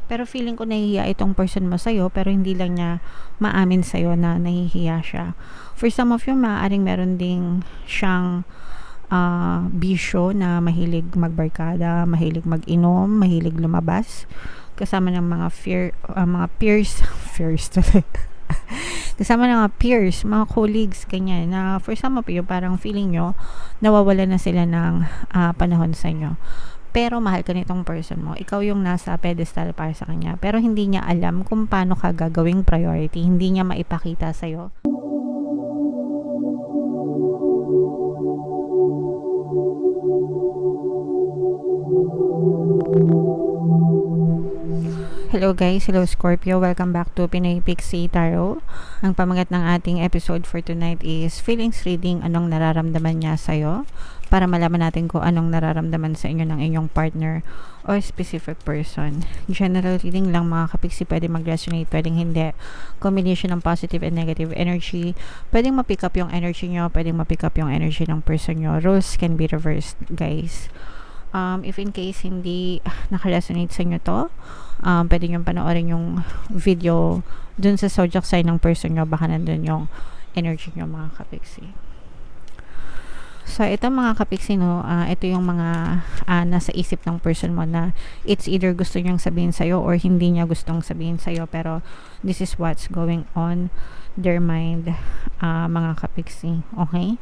Pero feeling ko nahihiya itong person mo sa'yo, pero hindi lang niya maamin sa'yo na nahihiya siya. For some of you, maaaring meron ding siyang bisyo na mahilig magbarkada, mahilig mag-inom, mahilig lumabas, kasama ng mga peers tuloy. Kasama ng mga peers, mga colleagues, ganyan, na for some of you, parang feeling nyo, nawawala na sila ng panahon sa inyo. Pero mahal ka nitong person mo. Ikaw yung nasa pedestal para sa kanya. Pero hindi niya alam kung paano ka gagawing priority. Hindi niya maipakita sa'yo. Hello guys, hello Scorpio, welcome back to Pinoy Pixie Tarot. Ang pamagat ng ating episode for tonight is feelings reading, anong nararamdaman niya sa'yo, para malaman natin kung anong nararamdaman sa inyo ng inyong partner or specific person. General reading lang mga kapiksi, pwede mag-resonate, pwedeng hindi. Combination ng positive and negative energy, pwedeng ma-pick up yung energy nyo, pwedeng ma-pick up yung energy ng person nyo. Roles can be reversed guys. If in case hindi naka-resonate sa inyo to, pwede nyo panoorin yung video dun sa zodiac sign ng person nyo, baka nandun yung energy nyo mga kapiksi. So ito mga kapiksi, no, ito yung mga nasa isip ng person mo na it's either gusto niyang sabihin sa'yo or hindi niya gustong sabihin sa'yo, pero this is what's going on their mind, mga kapiksi. Okay?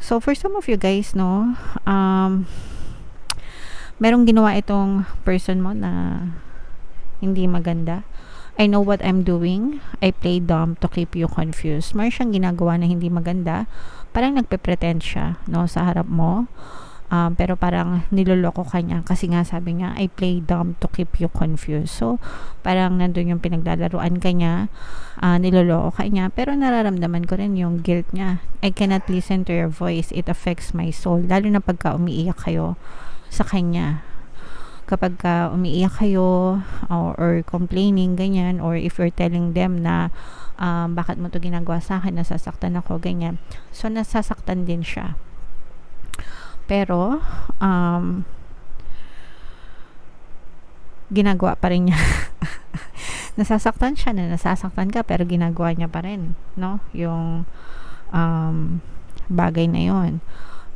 So for some of you guys, no, merong ginawa itong person mo na hindi maganda. I know what I'm doing. I play dumb to keep you confused. Meron siyang ginagawa na hindi maganda. Parang nagpe-pretend siya, no, sa harap mo. Pero parang niloloko ka niya kasi nga sabi niya, I play dumb to keep you confused. So, parang nandun yung pinaglalaruan ka niya, niloloko ka niya, pero nararamdaman ko rin yung guilt niya. I cannot listen to your voice. It affects my soul. Lalo na pagka umiiyak kayo sa kanya. Kapag umiiyak kayo or complaining, ganyan, or if you're telling them na bakit mo to ginagawa sa akin, nasasaktan ako, ganyan. So, nasasaktan din siya. Pero ginagawa pa rin niya. Nasasaktan siya na nasasaktan ka, pero ginagawa niya pa rin, no, yung bagay na yon.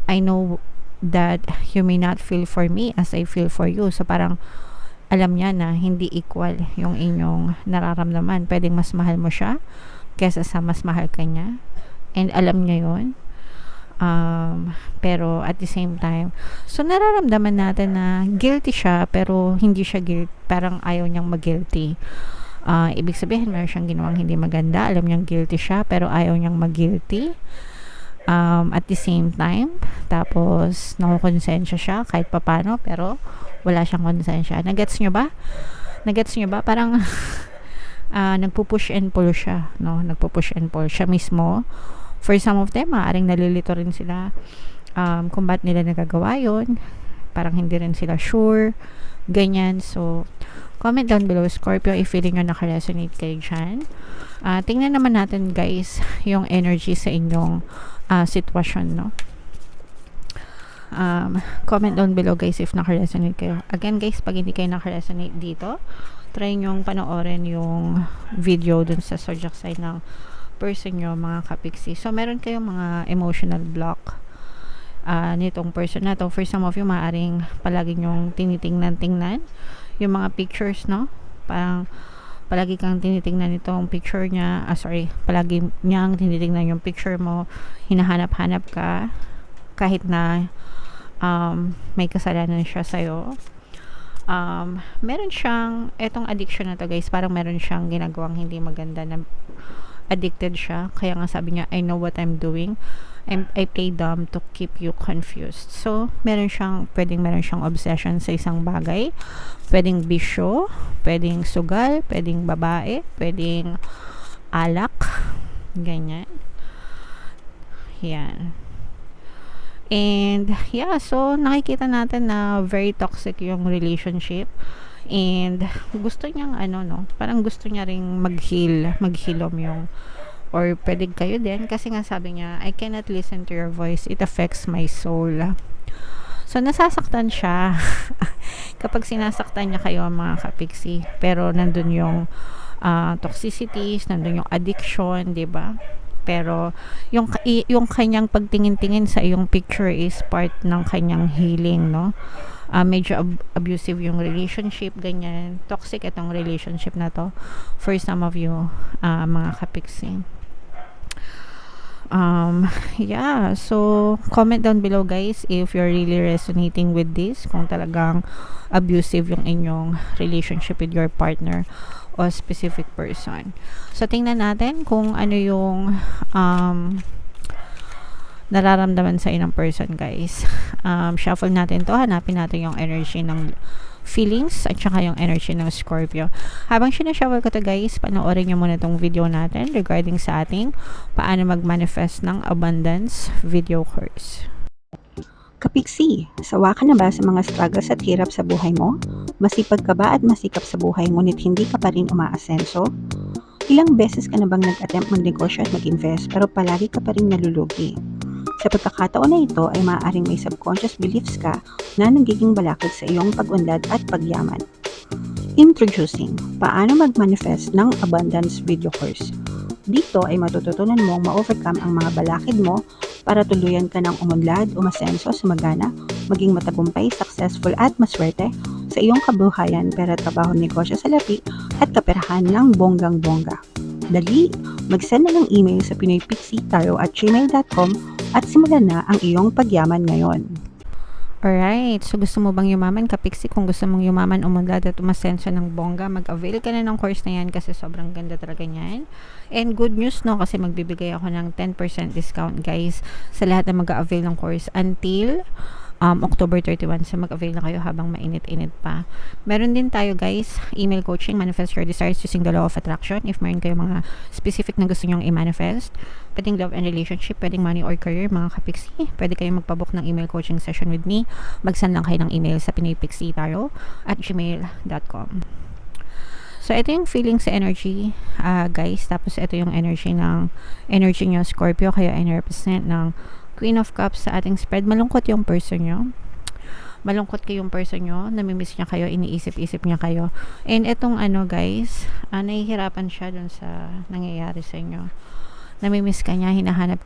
I know that you may not feel for me as I feel for you. So parang alam niya na hindi equal yung inyong nararamdaman. Pwedeng mas mahal mo siya kesa sa mas mahal ka niya, and alam niya yon. Pero at the same time, so nararamdaman natin na guilty siya, pero hindi siya guilty, parang ayaw niyang mag-guilty. Ibig sabihin, meron siyang ginawang hindi maganda, alam niyang guilty siya, pero ayaw niyang mag-guilty. At the same time, tapos nakukonsensya siya kahit papano, pero wala siyang konsensya. Nagets niyo ba? Parang nagpo-push and pull siya, no? Nagpo-push and pull siya mismo. For some of them, maaaring nalilito rin sila kung ba't nila nagagawa yun. Parang hindi rin sila sure, ganyan. So, comment down below, Scorpio, if feeling nyo naka-resonate kayo dyan. Tingnan naman natin, guys, yung energy sa inyong sitwasyon, no? Comment down below, guys, if naka-resonate kayo. Again, guys, pag hindi kayo naka-resonate dito, try nyong panoorin yung video dun sa zodiac sign ng person nyo, mga kapiksi. So, meron kayong mga emotional block nitong person na to. For some of you, maaaring palagi nyong tinitingnan yung mga pictures, no? Parang palagi kang tinitingnan itong picture niya. Palagi niyang tinitingnan yung picture mo. Hinahanap-hanap ka kahit na may kasalanan siya sa'yo. Meron siyang, etong addiction na to, guys, parang meron siyang ginagawang hindi maganda na addicted siya. Kaya nga sabi niya, I know what I'm doing. I play dumb to keep you confused. So, meron siyang obsession sa isang bagay. Pwedeng bisyo, pwedeng sugal, pwedeng babae, pwedeng alak, ganyan. Yan. And, yeah, so, nakikita natin na very toxic yung relationship. And gusto niyang parang gusto niya ring maghilom yung, or pwede kayo din kasi nga sabi niya, I cannot listen to your voice, it affects my soul. So, nasasaktan siya kapag sinasaktan niya kayo mga kapiksi. Pero, nandun yung toxicities, nandun yung addiction, di ba? Pero, yung kanyang pagtingin-tingin sa iyong picture is part ng kanyang healing, no? Medyo abusive yung relationship, ganyan. Toxic itong relationship na to for some of you, mga kapiksi. Yeah, so comment down below guys if you're really resonating with this, kung talagang abusive yung inyong relationship with your partner o specific person. So tingnan natin kung ano yung nararamdaman sa inang person guys. Shuffle natin to, hanapin natin yung energy ng feelings at saka yung energy ng Scorpio. Habang sinashuffle ko to guys, panoorin nyo muna tong video natin regarding sa ating paano mag-manifest ng abundance video course. Kapiksi, sawa ka na ba sa mga struggles at hirap sa buhay mo? Masipag ka ba at masikap sa buhay ngunit hindi ka pa rin umaasenso? Ilang beses ka na bang nag-attempt magnegosyo at mag-invest pero palagi ka pa rin nalulugi? Sa pagkakataon na ito ay maaaring may subconscious beliefs ka na nagiging balakid sa iyong pag-unlad at pagyaman. Introducing, paano mag-manifest ng abundance video course. Dito ay matututunan mong ma-overcome ang mga balakid mo para tuluyan ka ng umunlad, umasenso, sumagana, maging matagumpay, successful at maswerte sa iyong kabuhayan, pera, trabaho, negosyo, salapi at kaperahan ng bonggang-bongga. Dali, mag-send na ng email sa pinoypixitaro@gmail.com at simulan na ang iyong pagyaman ngayon. Alright, so gusto mo bang yumaman kapiksi? Kung gusto mong yumaman, umunlad at umasenso ng bongga, mag-avail ka na ng course na yan kasi sobrang ganda talaga niyan. And good news no, kasi magbibigay ako ng 10% discount guys sa lahat na mag-avail ng course until October 31. So mag-avail na kayo habang mainit-init pa. Meron din tayo guys, email coaching, manifest your desires using the law of attraction. If meron kayo mga specific na gusto nyong i-manifest, pwedeng love and relationship, pwedeng money or career, mga kapiksi, pwede kayong magpabook ng email coaching session with me. Mag-send lang kayo ng email sa pinoypixitaro@gmail.com. So ito yung feeling sa energy guys, tapos ito yung energy nyo Scorpio, kaya i-represent ng Queen of Cups sa ating spread. Malungkot yung person nyo. Malungkot kayong person nyo. Namimiss niya kayo. Iniisip-isip niya kayo. And etong guys, nahihirapan siya dun sa nangyayari sa inyo. Namimiss ka niya. Hanap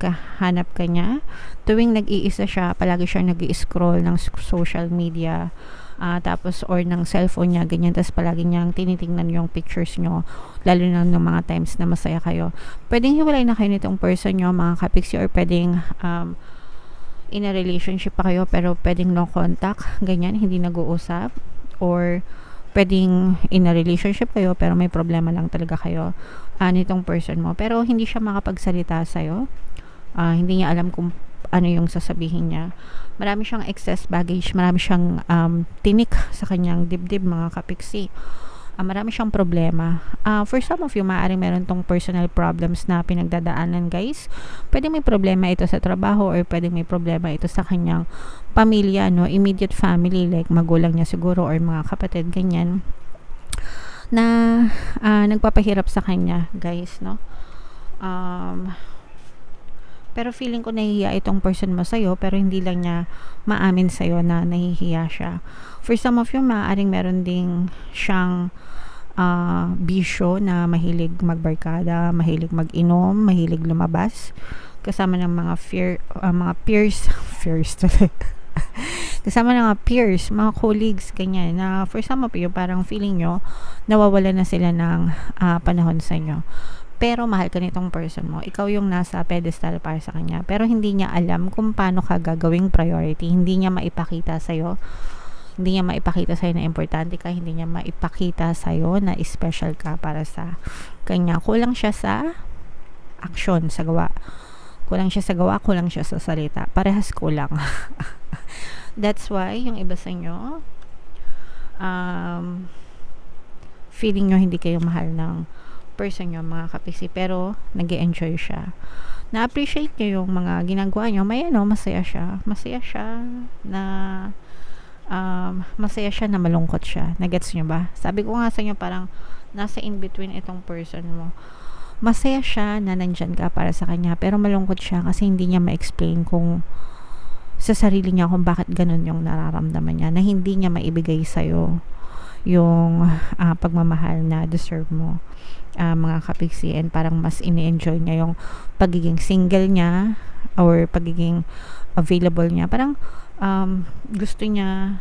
ka niya. Tuwing nag-iisa siya, palagi siyang nag-i-scroll ng social media. Tapos or ng cellphone niya, ganyan. Tapos palagi niyang tinitingnan yung pictures nyo. Lalo na ng mga times na masaya kayo. Pwedeng hiwalay na kayo nitong person nyo, mga kapiksi, or pwedeng in a relationship pa kayo pero pwedeng no contact, ganyan, hindi nag-uusap, or pwedeng in a relationship kayo pero may problema lang talaga kayo nitong person mo, pero hindi siya makapagsalita sa'yo, hindi niya alam kung ano yung sasabihin niya. Marami siyang excess baggage, marami siyang tinik sa kanyang dibdib, mga kapiksi. Marami siyang problema. For some of you, maaaring meron tong personal problems na pinagdadaanan guys. Pwede may problema ito sa trabaho or pwede may problema ito sa kanyang pamilya, no? Immediate family, like magulang niya siguro or mga kapatid, ganyan, na nagpapahirap sa kanya guys, no? Pero feeling ko nahihiya itong person mo sa'yo, pero hindi lang niya maamin sa'yo na nahihiya siya. For some of you, maaaring meron ding siyang bisyo na mahilig magbarkada, mahilig mag-inom, mahilig lumabas, kasama ng mga peers kasama ng mga peers, mga colleagues, ganyan, na for some of you, parang feeling nyo, nawawala na sila ng panahon sa inyo. Pero mahal ka nitong person mo. Ikaw yung nasa pedestal para sa kanya. Pero hindi niya alam kung paano ka gagawing priority. Hindi niya maipakita sa'yo. Hindi niya maipakita sa'yo na importante ka. Hindi niya maipakita sa'yo na special ka para sa kanya. Kulang siya sa action, sa gawa. Kulang siya sa gawa, kulang siya sa salita. Parehas kulang. That's why, yung iba sa inyo, feeling nyo hindi kayo mahal ng person nyo, mga kapiksi, pero nag-e-enjoy siya. Na-appreciate nyo yung mga ginagawa nyo. May masaya siya na malungkot siya. Nagets nyo ba? Sabi ko nga sa inyo, parang nasa in-between itong person mo. Masaya siya na nandyan ka para sa kanya, pero malungkot siya kasi hindi niya ma-explain kung sa sarili niya kung bakit ganun yung nararamdaman niya, na hindi niya maibigay sa'yo yung pagmamahal na deserve mo, mga kapiksi. And parang mas ini-enjoy niya yung pagiging single niya or pagiging available niya. Parang gusto niya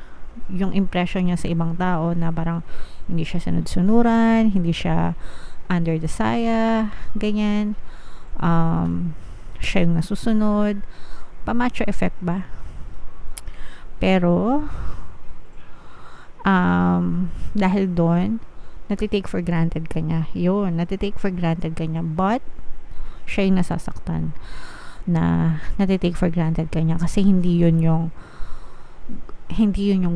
yung impression niya sa ibang tao na parang hindi siya sunod-sunuran, hindi siya under the saya, ganyan. Siya yung nasusunod, pa-macho effect ba? Pero dahil doon, natitake for granted ka niya. Yun, natitake for granted ka niya. But siya yung nasasaktan na natitake for granted ka niya kasi hindi yun yung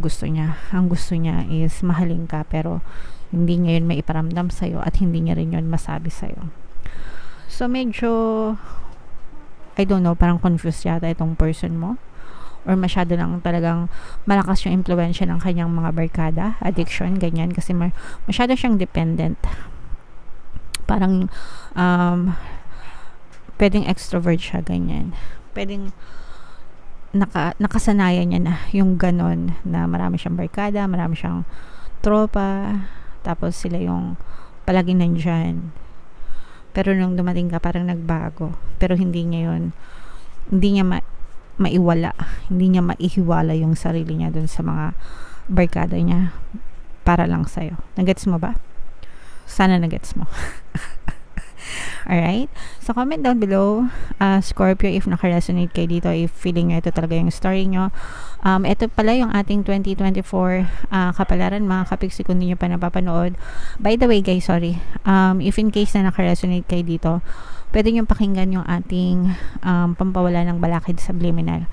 gusto niya. Ang gusto niya is mahalin ka, pero hindi niya yun maiparamdam sa'yo at hindi niya rin yun masabi sa'yo. So medyo, I don't know, parang confused yata itong person mo, or masyado lang talagang malakas yung impluwensya ng kanyang mga barkada, addiction, ganyan, kasi masyado siyang dependent. Parang pwedeng extrovert siya, ganyan. Pwedeng nakasanayan niya na yung ganon, na marami siyang barkada, marami siyang tropa, tapos sila yung palaging nandyan. Pero nung dumating ka, parang nagbago. Pero hindi niya maiwala. Hindi niya maihiwala yung sarili niya dun sa mga barkada niya para lang sa'yo. Nagets mo ba? Sana nagets mo. Alright? So, comment down below, Scorpio, if naka-resonate kayo dito, if feeling nyo ito talaga yung story nyo. Ito pala yung ating 2024 kapalaran, mga kapiksi, kung hindi nyo pa napapanood. By the way, guys, sorry. If in case na naka-resonate kayo dito, pwede nyo pakinggan yung ating pampawala ng balakid subliminal.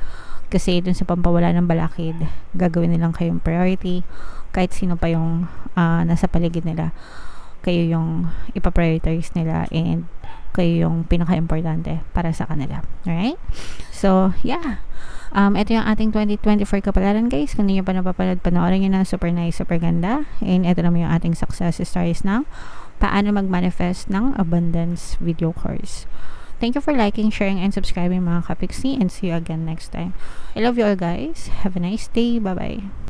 Kasi dun sa pampawala ng balakid, gagawin nilang kayong priority. Kahit sino pa yung nasa paligid nila, kayo yung ipaprioritize nila, and kayo yung pinaka-importante para sa kanila. Alright? So, yeah. Ito yung ating 2024 kapalaran, guys. Kung hindi nyo pa napapanood, panoorin nyo na. Super nice, super ganda. And ito naman yung ating success stories ng paano mag-manifest ng abundance video course. Thank you for liking, sharing, and subscribing, mga kapiksi, and see you again next time. I love you all, guys. Have a nice day. Bye-bye.